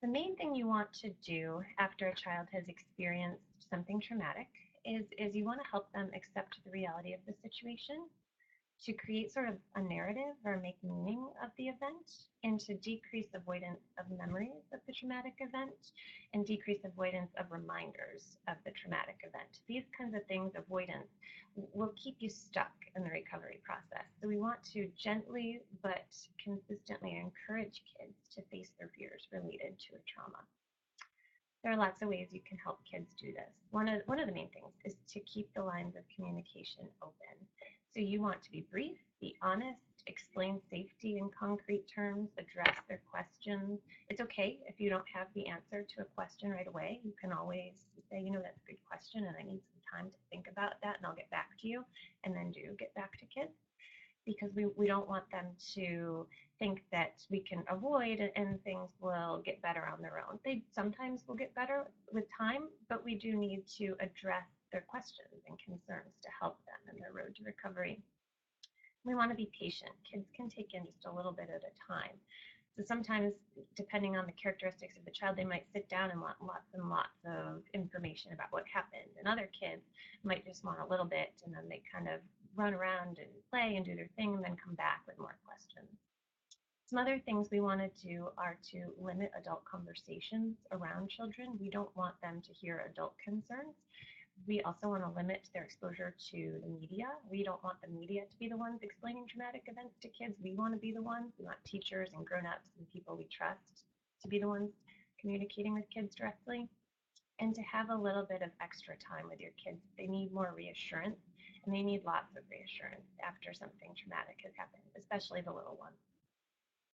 The main thing you want to do after a child has experienced something traumatic is you want to help them accept the reality of the situation, to create sort of a narrative or make meaning of the event, and to decrease avoidance of memories of the traumatic event and decrease avoidance of reminders of the traumatic event. These kinds of things, avoidance, will keep you stuck in the recovery process. So we want to gently but consistently encourage kids to face their fears related to a trauma. There are lots of ways you can help kids do this. One of the main things is to keep the lines of communication open. So you want to be brief, be honest, explain safety in concrete terms, address their questions. It's okay if you don't have the answer to a question right away. You can always say, that's a good question and I need some time to think about that and I'll get back to you, and then do get back to kids, because we don't want them to think that we can avoid and things will get better on their own. They sometimes will get better with time, but we do need to address their questions and concerns to help them in their road to recovery. We want to be patient. Kids can take in just a little bit at a time. So sometimes, depending on the characteristics of the child, they might sit down and want lots and lots of information about what happened. And other kids might just want a little bit, and then they kind of run around and play and do their thing and then come back with more questions. Some other things we want to do are to limit adult conversations around children. We don't want them to hear adult concerns. We also want to limit their exposure to the media. We don't want the media to be the ones explaining traumatic events to kids. We want to be the ones. We want teachers and grown-ups and people we trust to be the ones communicating with kids directly, and to have a little bit of extra time with your kids. They need more reassurance, and they need lots of reassurance after something traumatic has happened, especially the little ones.